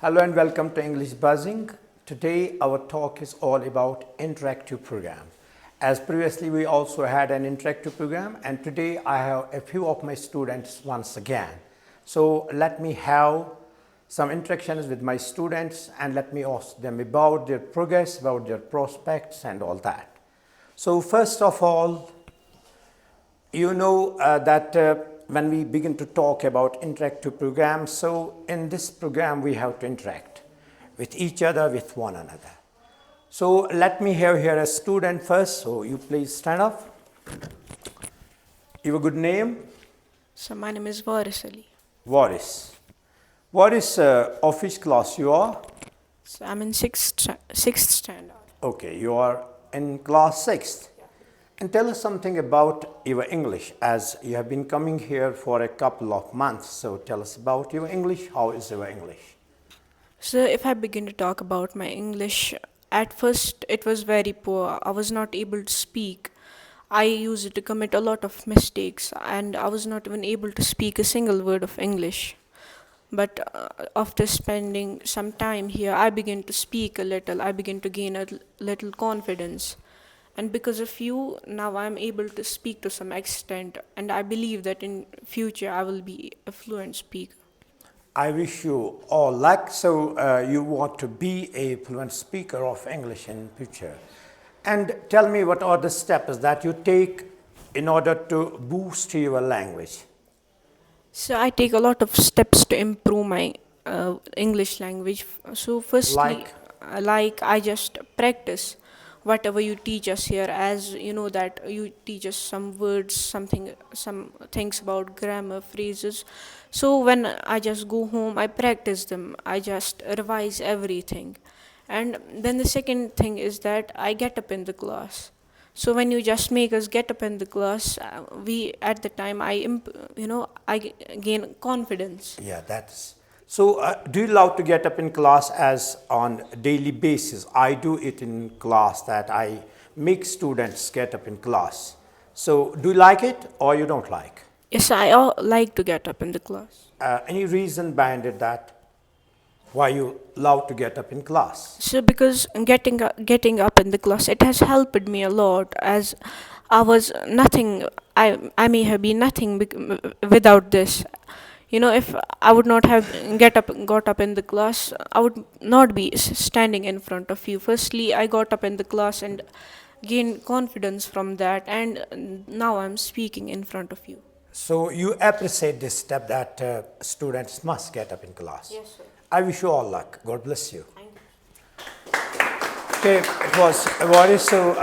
Hello and welcome to English Buzzing. Today our talk is all about interactive program. As previously we also had an interactive program, and today I have a few of my students once again. So let me have some interactions with my students and let me ask them about their progress, about their prospects and all that. So first of all, you know that when we begin to talk about interactive programs, so in this program we have to interact with each other, with one another. So let me have here a student first, so you please stand up. Your good name? So my name is Waris Ali. Waris. Waris, of which class you are? So I'm in sixth standard. Okay, you are in class 6th. And tell us something about your English, as you have been coming here for a couple of months. So tell us about your English. How is your English? So if I begin to talk about my English, at first it was very poor. I was not able to speak. I used to commit a lot of mistakes and I was not even able to speak a single word of English. But after spending some time here, I began to speak a little. I began to gain a little confidence. And because of you, now I'm able to speak to some extent. And I believe that in future, I will be a fluent speaker. I wish you all luck. So you want to be a fluent speaker of English in future. And tell me, what are the steps that you take in order to boost your language? So I take a lot of steps to improve my English language. So firstly, like I just practice whatever you teach us here. As you know that you teach us some words, some things about grammar, phrases. So when I just go home, I practice them. I just revise everything. And then the second thing is that I get up in the class. So when you just make us get up in the class, we at the time I gain confidence. Yeah, that's so. Do you love to get up in class as on daily basis? I do it in class, that I make students get up in class. So do you like it or you don't like? Yes, I like to get up in the class. Any reason behind it, that why you love to get up in class? So because getting up in the class, it has helped me a lot. As I was nothing, I may have been nothing without this. You know, if I would not have got up in the class, I would not be standing in front of you. Firstly, I got up in the class and gained confidence from that, and now I'm speaking in front of you. So you appreciate this step, that students must get up in class. Yes, sir. I wish you all luck. God bless you. Thank you. Okay, it was Waris. So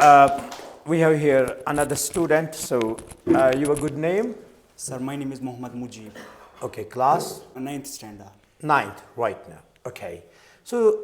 we have here another student. So your good name? Sir, my name is Mohammad Mujib. Okay, class? 9th standard. 9th, right now. Okay. So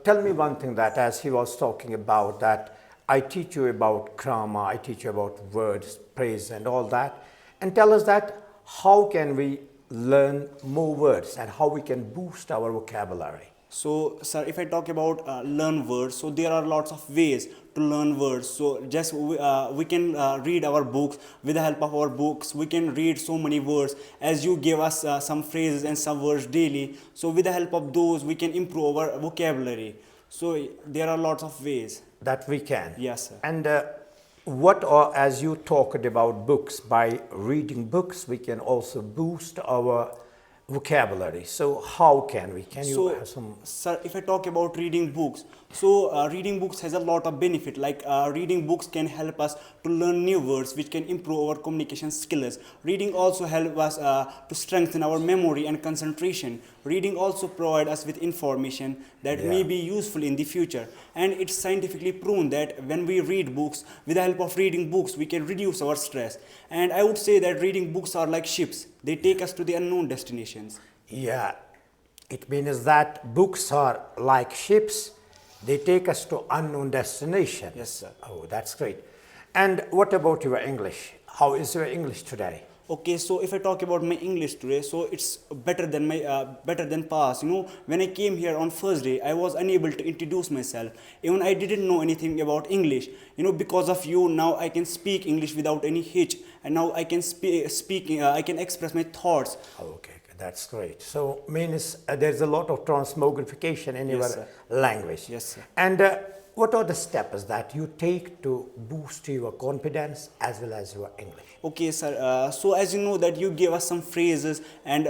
tell me one thing, that as he was talking about that, I teach you about grammar, I teach you about words, praise and all that. And tell us that how can we learn more words and how we can boost our vocabulary? So, sir, if I talk about learn words, so there are lots of ways to learn words. So, just we can read our books. With the help of our books, we can read so many words. As you give us some phrases and some words daily, so with the help of those, we can improve our vocabulary. So, there are lots of ways. That we can? Yes, sir. And what are, as you talked about books, by reading books, we can also boost our vocabulary. So how can we? Can you have some? Sir, if I talk about reading books, so reading books has a lot of benefit. Like reading books can help us to learn new words, which can improve our communication skills. Reading also help us to strengthen our memory and concentration. Reading also provide us with information that may be useful in the future. And it's scientifically proven that when we read books, with the help of reading books, we can reduce our stress. And I would say that reading books are like ships. They take us to the unknown destinations. Yeah, it means that books are like ships. They take us to unknown destinations. Yes, sir. Oh, that's great. And what about your English? How is your English today? Okay, so if I talk about my English today, so it's better than past. You know, when I came here on first day, I was unable to introduce myself. Even I didn't know anything about English. You know, because of you, now I can speak English without any hitch, and now I can I can express my thoughts. Oh, okay, That's great. So means there's a lot of transmogrification in Yes, your sir. language. Yes, sir. And what are the steps that you take to boost your confidence as well as your English? Okay, sir. So as you know that you give us some phrases and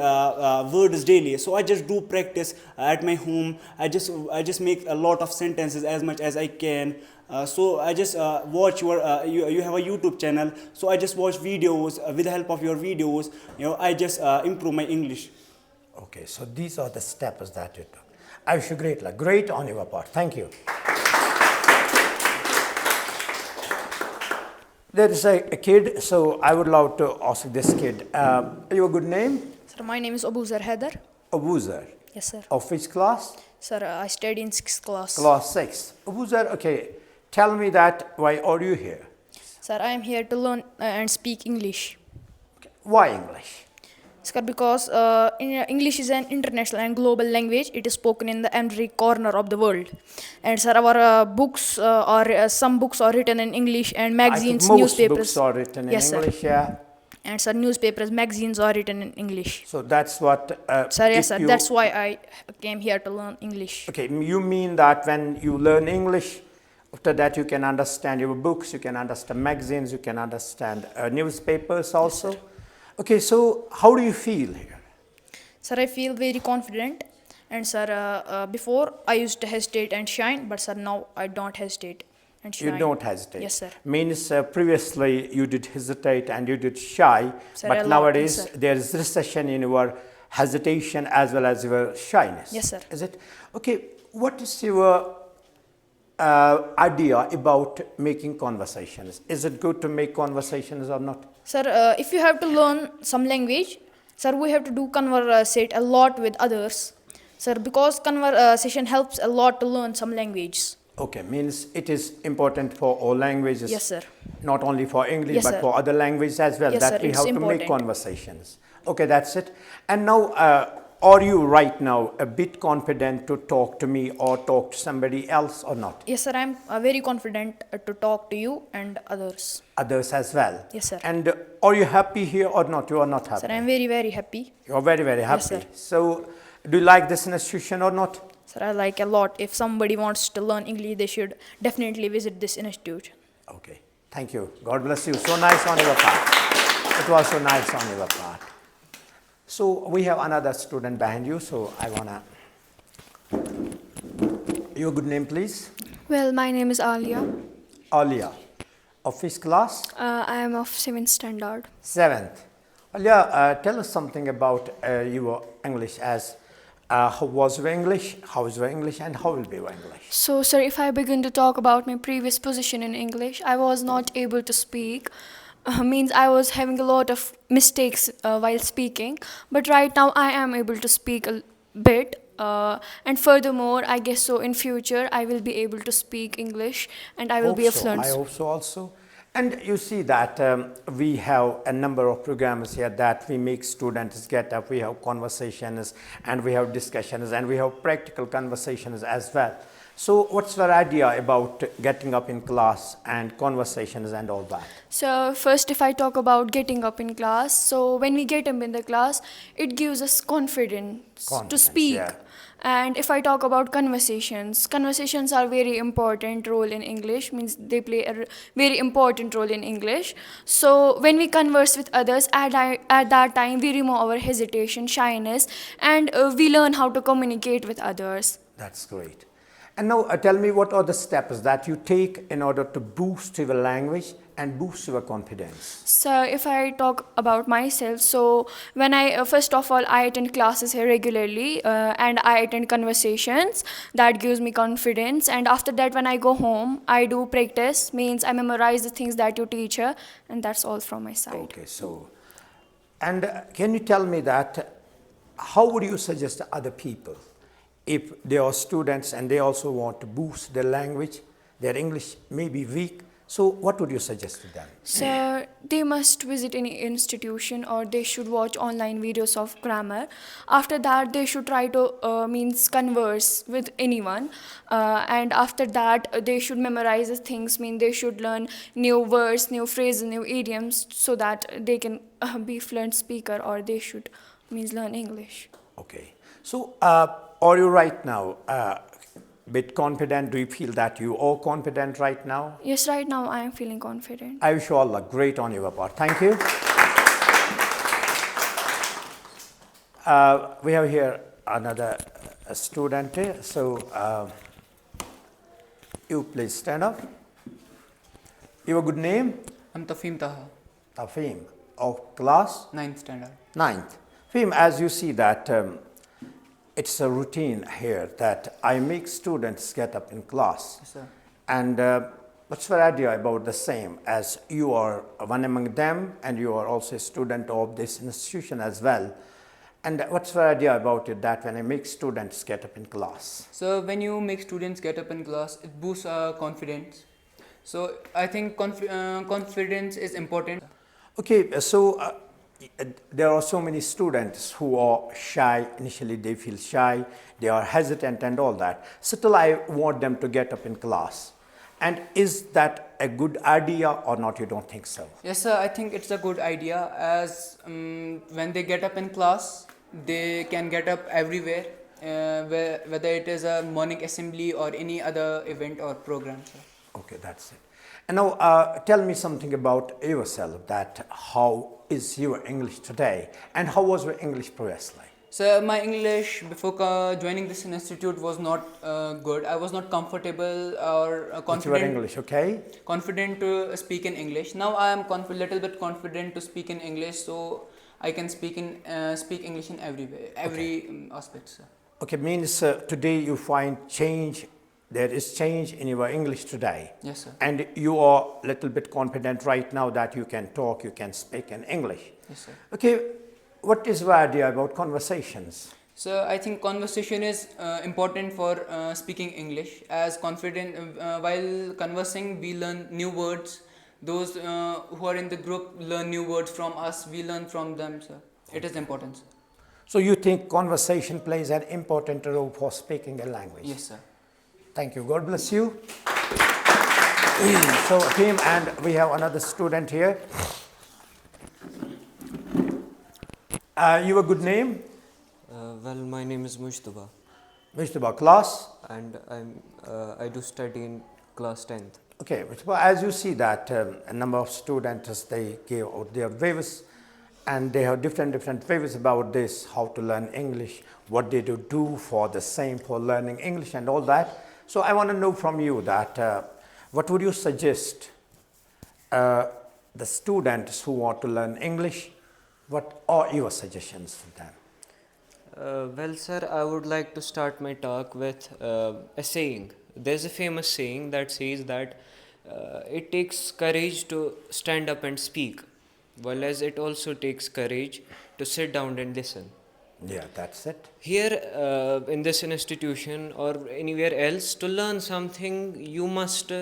words daily. So I just do practice at my home. I just make a lot of sentences as much as I can. So I just watch you have a YouTube channel. So I just watch videos with the help of your videos. I just improve my English. Okay, so these are the steps that you took. I wish you great luck. Great on your part. Thank you. There is a kid, so I would love to ask this kid. Your good name? Sir, my name is Abuzar Haider. Abuzar. Yes, sir. Of which class? Sir, I study in 6th class. Class 6. Abuzar, okay. Tell me that why are you here? Sir, I am here to learn and speak English. Okay. Why English? Sir, because English is an international and global language. It is spoken in every corner of the world. And sir, our books some books are written in English, and magazines, I think most newspapers. books are written in Yes, sir. English, yeah. And sir, newspapers, magazines are written in English. So that's what. Sir, yes, if sir. you- That's why I came here to learn English. Okay, you mean that when you learn English, after that you can understand your books, you can understand magazines, you can understand newspapers also. Okay, so how do you feel here? Sir, I feel very confident. And sir, before I used to hesitate and shine, but sir, now I don't hesitate and shine. You don't hesitate. Yes, sir. Means previously you did hesitate and you did shy, Sir, a but lot, nowadays yes, sir. there is recession in your hesitation as well as your shyness. Yes, sir. Is it? Okay, what is your idea about making conversations? Is it good to make conversations or not? Sir, if you have to learn some language, sir, we have to do conversate a lot with others. Sir, because conversation helps a lot to learn some languages. Okay, means it is important for all languages. Yes, sir. Not only for English, Yes, but sir. for other languages as well. Yes, that sir, we it's have to make important. conversations. Okay, that's it. And now, are you right now a bit confident to talk to me or talk to somebody else or not? Yes, sir, I'm very confident to talk to you and others. Others as well. Yes, sir. And are you happy here or not? You are not happy. Sir, I'm very, very happy. You are very, very happy. Yes, sir. So, do you like this institution or not? Sir, I like a lot. If somebody wants to learn English, they should definitely visit this institute. Okay, thank you. God bless you. So nice on your part. It was so nice on your part. So we have another student behind you. So I wanna. Your good name, please. Well, my name is Alia. Alia. Of which class? I am of 7th standard. 7th. Alia, tell us something about your English. As how was your English? How is your English? And how will be your English? So, sir, if I begin to talk about my previous position in English, I was not able to speak. Means I was having a lot of mistakes while speaking. But right now, I am able to speak a bit. And furthermore, I guess so in future, I will be able to speak English and I will be a fluent. I hope so also. And you see that we have a number of programs here that we make students get up. We have conversations and we have discussions and we have practical conversations as well. So what's your idea about getting up in class and conversations and all that? So first, if I talk about getting up in class, so when we get up in the class, it gives us confidence to Confidence, speak. yeah. And if I talk about conversations, conversations are very important role in English, means they play a very important role in English. So when we converse with others, at that time, we remove our hesitation, shyness, and we learn how to communicate with others. That's great. And now tell me, what are the steps that you take in order to boost your language and boost your confidence? So if I talk about myself, so when I first of all I attend classes here regularly and I attend conversations, that gives me confidence. And after that, when I go home, I do practice, means I memorize the things that you teach her, and that's all from my side. Okay, so, and can you tell me that how would you suggest to other people if they are students and they also want to boost their language, their English may be weak, so what would you suggest to them? So they must visit any institution or they should watch online videos of grammar. After that, they should try to means converse with anyone. And after that, they should memorize the things, mean they should learn new words, new phrases, new idioms so that they can be fluent speaker, or they should means learn English. Okay. So, are you right now bit confident? Do you feel that you are confident right now? Yes, right now I am feeling confident. I wish you all luck. Great on your part. Thank you. We have here another student here. So, you please stand up. Your good name? I'm Tafim Taha, Tafim. Of class? 9th standard. Ninth. Fim, as you see that it's a routine here that I make students get up in class. Yes, sir. And what's your idea about the same, as you are one among them and you are also a student of this institution as well. And what's your idea about it, that when I make students get up in class? So when you make students get up in class, it boosts our confidence. So I think confidence is important. Okay, so there are so many students who are shy. Initially, they feel shy, they are hesitant and all that. Still, I want them to get up in class. And is that a good idea or not? You don't think so? Yes, sir. I think it's a good idea, as when they get up in class, they can get up everywhere, whether it is a morning assembly or any other event or program, sir. Okay, that's it. And now tell me something about yourself, that how is your English today and how was your English previously? So my English before joining this institute was not good. I was not comfortable or With confident. your English, okay? Confident to speak in English. Now I am little bit confident to speak in English, so I can speak English in every aspect, sir. Okay, means today you find change. There is change in your English today. Yes, sir. And you are a little bit confident right now that you can talk, you can speak in English. Yes, sir. Okay, what is your idea about conversations? So I think conversation is important for speaking English. As while conversing, we learn new words. Those who are in the group learn new words from us. We learn from them, sir. It is important, sir. So you think conversation plays an important role for speaking a language? Yes, sir. Thank you. God bless you. So, team, and we have another student here. Your good name? Well, my name is Mujtaba, Mr. Class? and I do study in class 10th. Okay, Mr. As you see that a number of students, they gave out their views, and they have different views about this, how to learn English, what they do for the same, for learning English and all that. So I want to know from you that what would you suggest the students who want to learn English? What are your suggestions for them? Well, sir, I would like to start my talk with a saying. There's a famous saying that says that it takes courage to stand up and speak, while as it also takes courage to sit down and listen. Yeah, that's it. Here in this institution or anywhere else, to learn something, you must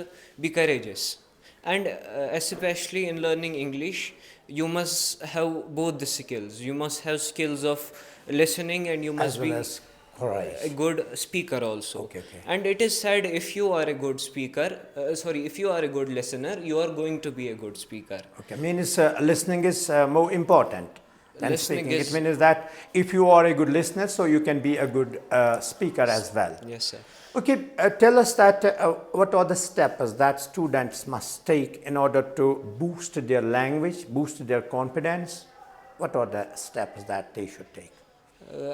be courageous. And especially in learning English, you must have both the skills. You must have skills of listening, and you must As well be as courage. a good speaker also. Okay, okay. And it is said, if you are a good speaker, if you are a good listener, you are going to be a good speaker. Okay, means listening is more important than Listening speaking. is- It means that if you are a good listener, so you can be a good speaker as well. Yes, sir. Okay, tell us that what are the steps that students must take in order to boost their language, boost their confidence? What are the steps that they should take?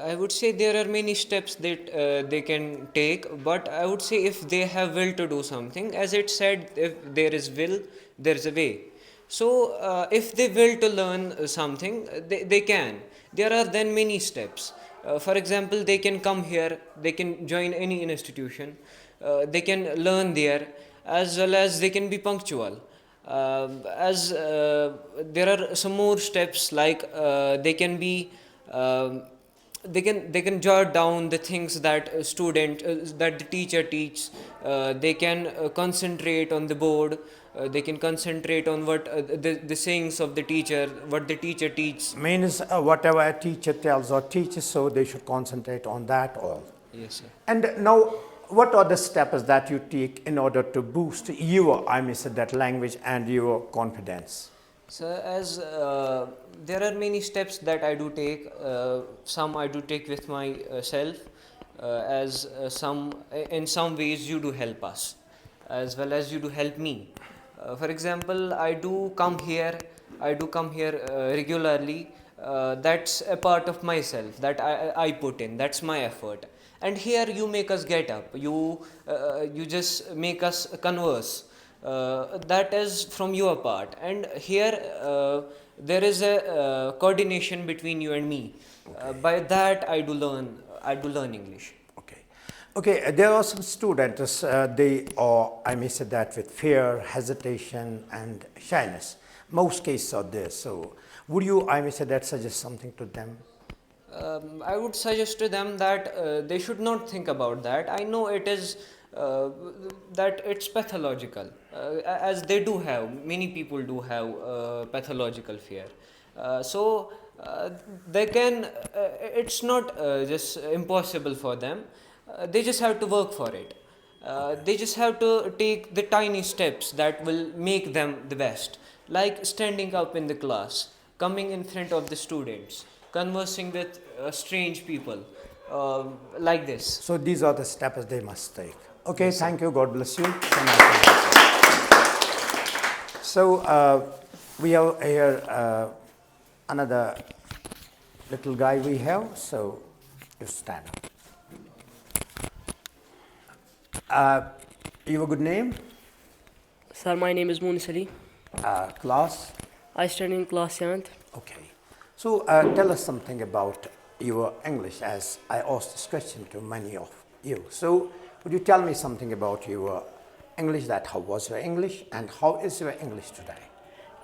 I would say there are many steps that they can take, but I would say if they have will to do something, as it said, if there is will, there is a way. So if they will to learn something, they can. There are then many steps. For example, they can come here, they can join any institution, they can learn there, as well as they can be punctual. There are some more steps, like they can be they can jot down the things that a student that the teacher teaches. They can concentrate on the board. They can concentrate on what the sayings of the teacher, what the teacher teaches. Means whatever a teacher tells or teaches, so they should concentrate on that all. Yes, sir. And now, what are the steps that you take in order to boost your, I may say, that language and your confidence? So as there are many steps that I do take, some I do take with myself, as some in some ways you do help us, as well as you do help me. For example, I do come here regularly. That's a part of myself that I put in. That's my effort. And here you make us get up. You just make us converse. That is from your part, and here there is a coordination between you and me. By that I do learn English. Okay. Okay, there are some students, they are, I may say that, with fear, hesitation, and shyness. Most cases are there. So, would you, I may say that, suggest something to them? I would suggest to them that they should not think about that. I know it is that it's pathological, as they do have, many people do have pathological fear. So they can, it's not just impossible for them. They just have to work for it. They just have to take the tiny steps that will make them the best, like standing up in the class, coming in front of the students, conversing with strange people, like this. So, these are the steps they must take. Okay, yes, thank you. God bless you. So, nice. So we have here another little guy we have. So, you stand up. You have a good name? Sir, my name is Munis Ali. Class? I study in class 7th. Okay. So tell us something about your English, as I asked this question to many of you. So would you tell me something about your English, that how was your English and how is your English today?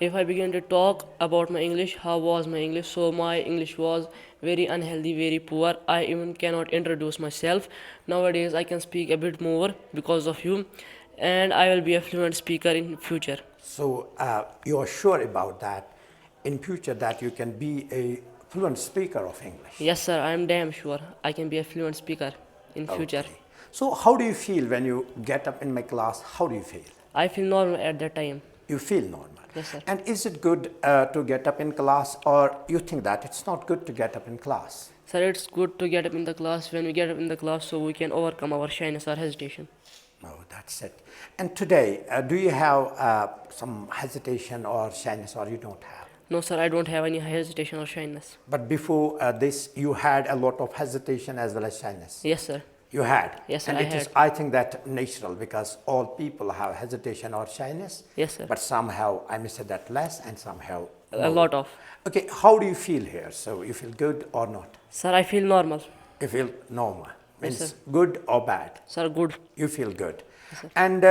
If I begin to talk about my English, how was my English? So my English was very unhealthy, very poor. I even cannot introduce myself. Nowadays I can speak a bit more because of you, and I will be a fluent speaker in future. So you are sure about that in future, that you can be a fluent speaker of English? Yes, sir, I am damn sure I can be a fluent speaker in future. Okay. So how do you feel when you get up in my class? How do you feel? I feel normal at that time. You feel normal? Yes, sir. And is it good to get up in class, or you think that it's not good to get up in class? Sir, it's good to get up in the class. When we get up in the class, so we can overcome our shyness or hesitation. Oh, that's it. And today, do you have some hesitation or shyness, or you don't have? No, sir, I don't have any hesitation or shyness. But before this, you had a lot of hesitation as well as shyness? Yes, sir. You had? Yes, sir, and I it is, had. I think, that natural, because all people have hesitation or shyness. Yes, sir. But some have, I may say that, less, and some have A more. lot of. Okay, how do you feel here? So you feel good or not? Sir, I feel normal. You feel normal. Means Yes, sir. good or bad? Sir, good. You feel good. Yes, sir. And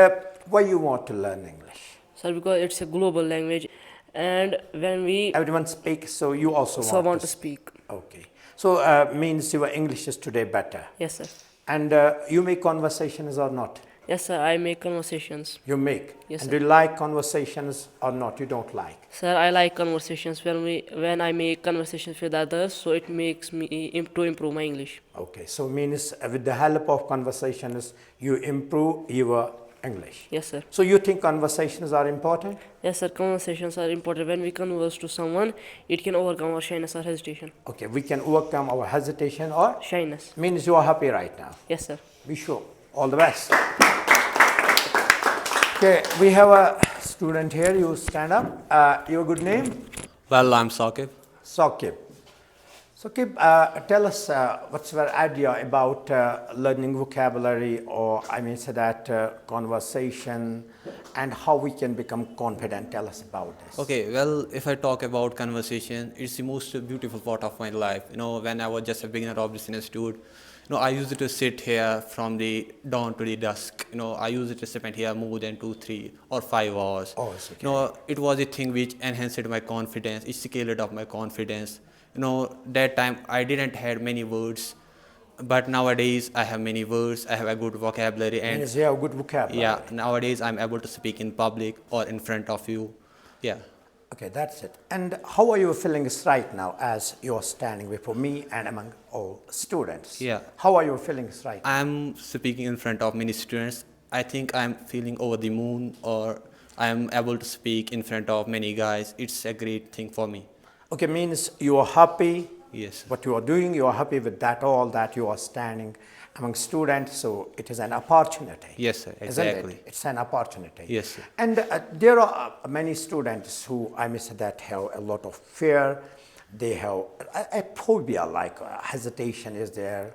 why you want to learn English? Sir, because it's a global language, and when we Everyone speaks, so you also want to speak. Okay. So means your English is today better. Yes, sir. And you make conversations or not? Yes, sir, I make conversations. You make? Yes, and sir. do you like conversations or not? You don't like? Sir, I like conversations. When I make conversations with others, so it makes me to improve my English. Okay. So means with the help of conversations, you improve your English. Yes, sir. So you think conversations are important? Yes, sir, conversations are important. When we converse to someone, it can overcome our shyness or hesitation. Okay. We can overcome our hesitation or? Shyness. Means you are happy right now. Yes, sir. Be sure. All the best. Okay, we have a student here. You stand up. Your good name? Well, I'm Saqib. Saqib. Saqib, tell us what's your idea about learning vocabulary, or I mean say that conversation, and how we can become confident. Tell us about this. Okay, well, if I talk about conversation, it's the most beautiful part of my life. You know, when I was just a beginner of this institute, I used to sit here from the dawn to the dusk. I used to spend here more than 2, 3, or 5 hours. Oh, it's okay. It was a thing which enhanced my confidence. It scaled up my confidence. That time I didn't have many words, but nowadays I have many words. I have a good vocabulary, and Means you have good vocabulary. yeah, nowadays I'm able to speak in public or in front of you. Yeah. Okay, that's it. And how are you feeling right now as you're standing before me and among all students? Yeah. How are you feeling right now? I'm speaking in front of many students. I think I'm feeling over the moon, or I am able to speak in front of many guys. It's a great thing for me. Okay, means you are happy. Yes. What you are doing, you are happy with that, all that you are standing among students, so it is an opportunity. Yes, sir, Isn't exactly. it? It's an opportunity. Yes, sir. And there are many students who, I must say, that have a lot of fear. They have a phobia, like hesitation is there,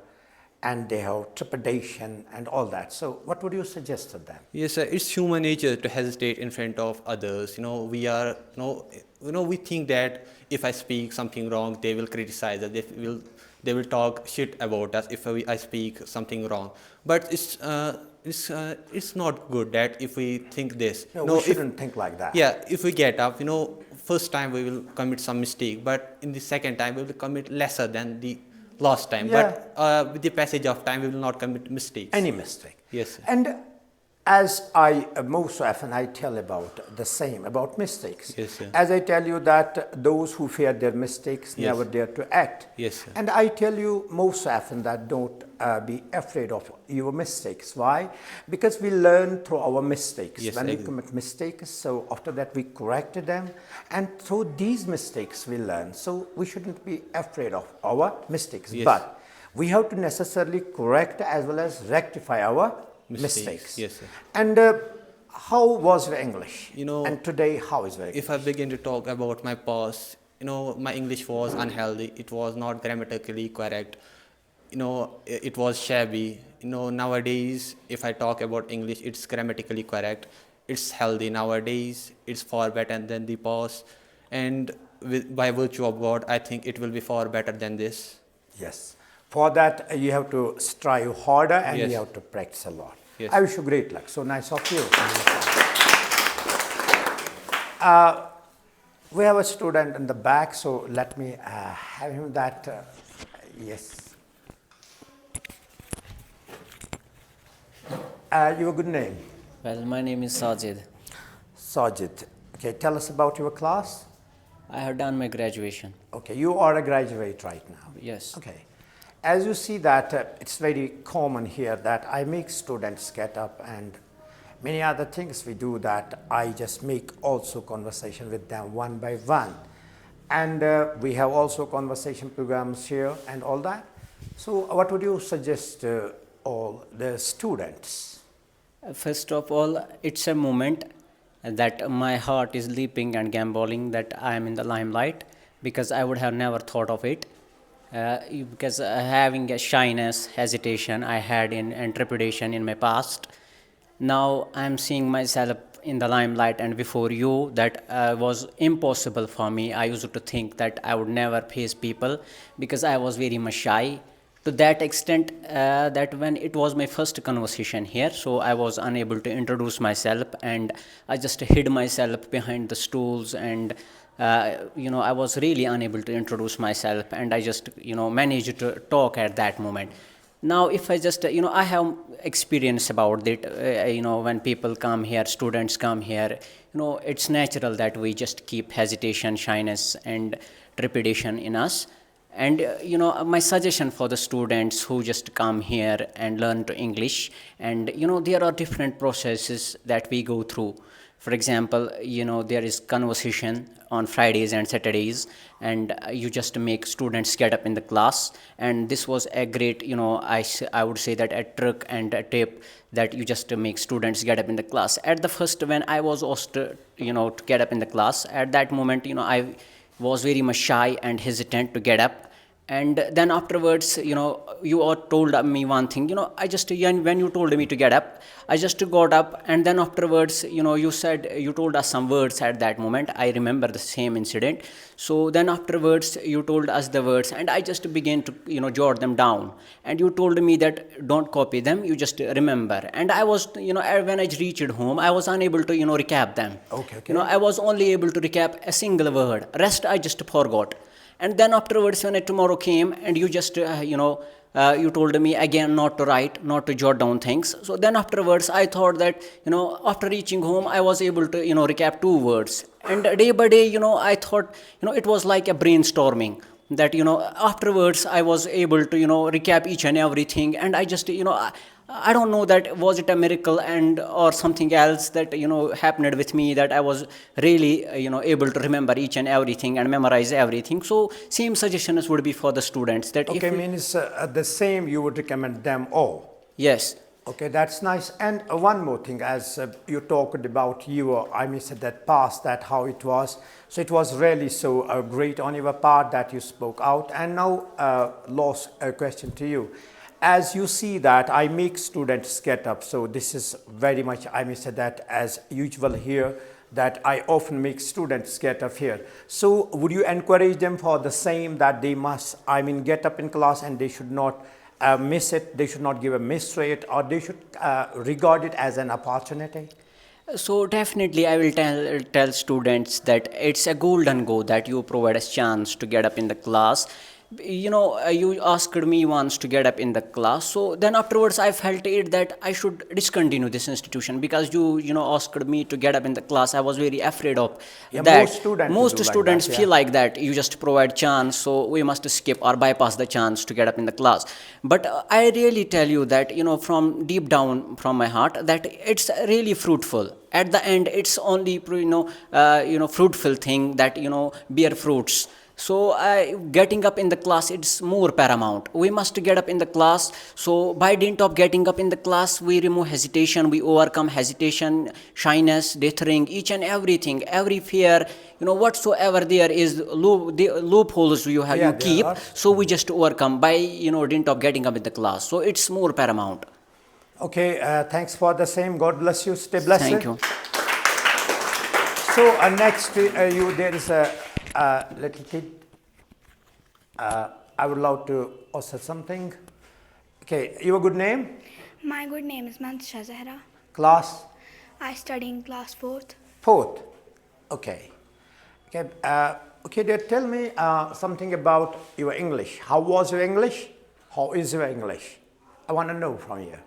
and they have trepidation and all that. So what would you suggest to them? Yes, sir. It's human nature to hesitate in front of others. We are, we think that if I speak something wrong, they will criticize us. They will talk shit about us if I speak something wrong. But it's not good that if we think this. No, we shouldn't think like that. Yeah, if we get up, first time we will commit some mistake, but in the second time we will commit lesser than the last time. Yeah. But with the passage of time, we will not commit mistakes. Any mistake. Yes, sir. And as I most often I tell about the same about mistakes. Yes, sir. As I tell you that those who fear their mistakes Yes. never dare to act. Yes, sir. And I tell you most often that don't be afraid of your mistakes. Why? Because we learn through our mistakes. Yes, when I we agree. commit mistakes, so after that we correct them, and through these mistakes we learn. So we shouldn't be afraid of our mistakes. Yes. But we have to necessarily correct as well as rectify our mistakes. Yes, sir. And how was your English? And today, how is your English? If I begin to talk about my past, my English was unhealthy. It was not grammatically correct. It was shabby. Nowadays, if I talk about English, it's grammatically correct. It's healthy nowadays. It's far better than the past. And by virtue of God, I think it will be far better than this. Yes. For that, you have to strive harder and Yes. you have to practice a lot. Yes. I wish you great luck. So nice of you. We have a student in the back, so let me have him that. Yes. Your good name? Well, my name is Sajid. Sajid. Okay, tell us about your class. I have done my graduation. Okay, you are a graduate right now. Yes. Okay. As you see that it's very common here that I make students get up, and many other things we do that I just make also conversation with them one by one. And we have also conversation programs here and all that. So what would you suggest to all the students? First of all, it's a moment that my heart is leaping and gamboling that I am in the limelight, because I would have never thought of it. Because having a shyness, hesitation I had and trepidation in my past, now I'm seeing myself in the limelight and before you, that was impossible for me. I used to think that I would never face people because I was very much shy, to that extent that when it was my first conversation here, so I was unable to introduce myself and I just hid myself behind the stools, and I was really unable to introduce myself, and I just managed to talk at that moment. Now if I just I have experience about it. When people come here, students come here, it's natural that we just keep hesitation, shyness and trepidation in us. And my suggestion for the students who just come here and learn to English, and there are different processes that we go through. For example, there is conversation on Fridays and Saturdays, and you just make students get up in the class. And this was a great, I would say that a trick and a tip, that you just make students get up in the class. At the first, when I was asked, to get up in the class, at that moment, I was very much shy and hesitant to get up. And then afterwards, you all told me one thing, when you told me to get up, I just got up. And then afterwards, you told us some words at that moment. I remember the same incident. So then afterwards, you told us the words, and I just began to, jot them down. And you told me that don't copy them, you just remember. And I was, when I reached home, I was unable to, recap them. Okay. I was only able to recap a single word. Rest I just forgot. And then afterwards, when tomorrow came, and you just, you told me again not to write, not to jot down things. So then afterwards, I thought that, after reaching home, I was able to, recap 2 words. And day by day, I thought, it was like a brainstorming. That, afterwards, I was able to, recap each and everything. And I just, I don't know that was it a miracle and or something else that happened with me, that I was really able to remember each and everything and memorize everything. So same suggestions would be for the students that Okay, if means the same you would recommend them all. yes. Okay, that's nice. And one more thing, as you talked about your, I mean, said that past, that how it was. So it was really so great on your part that you spoke out. And now, last question to you. As you see that I make students get up, so this is very much, I may say that as usual here, that I often make students get up here. So would you encourage them for the same, that they must, I mean, get up in class and they should not miss it, they should not give a miss rate, or they should regard it as an opportunity? So definitely I will tell students that it's a golden go that you provide a chance to get up in the class. You asked me once to get up in the class, so then afterwards I felt it that I should discontinue this institution, because you asked me to get up in the class. I was very afraid of that. Most students feel like that you just provide chance, so we must skip or bypass the chance to get up in the class. But I really tell you that from deep down from my heart that it's really fruitful. At the end it's only fruitful thing that bear fruits. So getting up in the class, it's more paramount. We must get up in the class. So by dint of getting up in the class, we remove hesitation, we overcome hesitation, shyness, dithering, each and everything, every fear, whatsoever there is, the loopholes you keep. So we just overcome by dint of getting up in the class. So it's more paramount. Okay, thanks for the same. God bless you. Stay blessed. Thank you. So next there is a little kid. I would love to also something. Okay, your good name? My good name is Mantasha Zahra. Class? I study in class 4th. 4th. Okay. Okay. Okay. Dear, tell me something about your English. How was your English? How is your English? I want to know from you.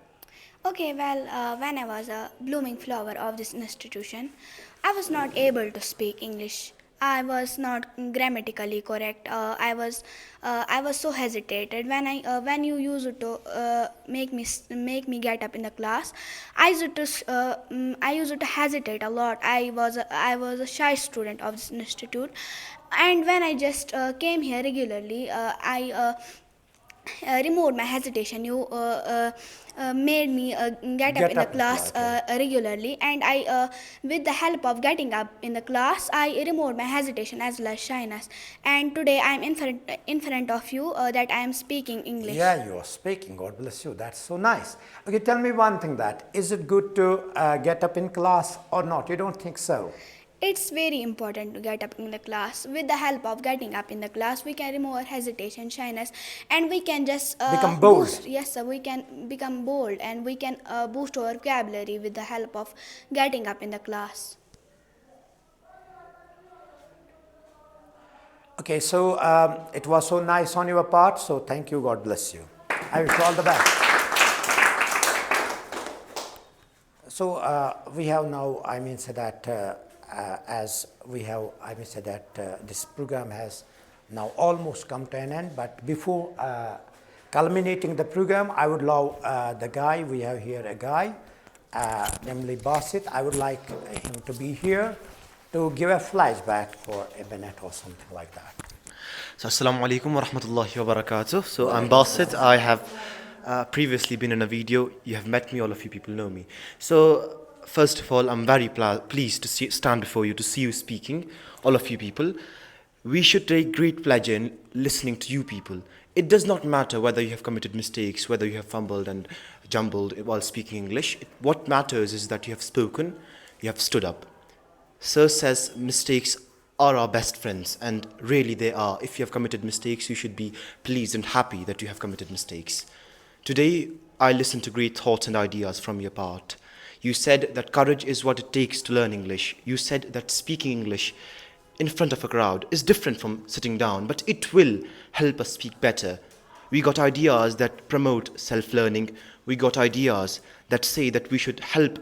Okay, well, when I was a blooming flower of this institution, I was not able to speak English. I was not grammatically correct. I was so hesitated when you used to make me get up in the class. I used to hesitate a lot. I was a shy student of this institute, and when I just came here regularly, I removed my hesitation. You made me get up in the class regularly, and I with the help of getting up in the class, I removed my hesitation as well as shyness, and today I am in front of you that I am speaking English. Yeah, you are speaking. God bless you. That's so nice. Okay, tell me one thing, that is it good to get up in class or not? You don't think so? It's very important to get up in the class. With the help of getting up in the class, we can remove our hesitation, shyness, and we can just become bold. Yes, sir, we can become bold, and we can boost our vocabulary with the help of getting up in the class. Okay, so it was so nice on your part, so thank you. God bless you. I wish you all the best. So we have now, I mean, said that as we have, I may say that this program has now almost come to an end, but before culminating the program, I would love the guy, we have here a guy, namely Basit. I would like him to be here to give a flashback for a minute or something like that. So assalamu alaikum wa rahmatullahi wa barakatuh. So I'm Basit. I have previously been in a video. You have met me, all of you people know me. So first of all, I'm very pleased to stand before you, to see you speaking, all of you people. We should take great pleasure in listening to you people. It does not matter whether you have committed mistakes, whether you have fumbled and jumbled while speaking English. What matters is that you have spoken, you have stood up. Sir says mistakes are our best friends, and really they are. If you have committed mistakes, you should be pleased and happy that you have committed mistakes. Today, I listened to great thoughts and ideas from your part. You said that courage is what it takes to learn English. You said that speaking English in front of a crowd is different from sitting down, but it will help us speak better. We got ideas that promote self-learning. We got ideas that say that we should help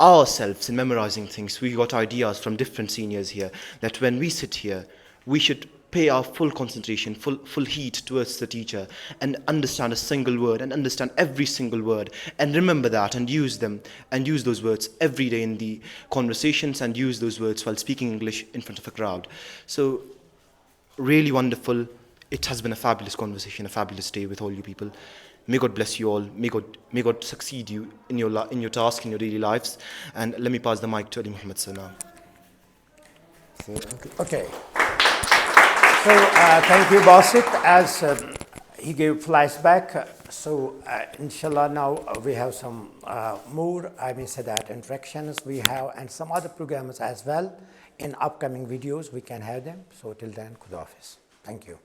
ourselves in memorizing things. We got ideas from different seniors here that when we sit here, we should pay our full concentration, full heat towards the teacher, and understand a single word and understand every single word, and remember that and use them and use those words every day in the conversations, and use those words while speaking English in front of a crowd. So really wonderful. It has been a fabulous conversation, a fabulous day with all you people. May God bless you all. May God succeed you in your task, in your daily lives. And let me pass the mic to Ali Muhammad sir now. Okay. So thank you, Basit, as he gave flashback. So inshallah, now we have some more, say that interactions we have, and some other programs as well. In upcoming videos, we can have them. So till then, Khuda Hafiz. Thank you.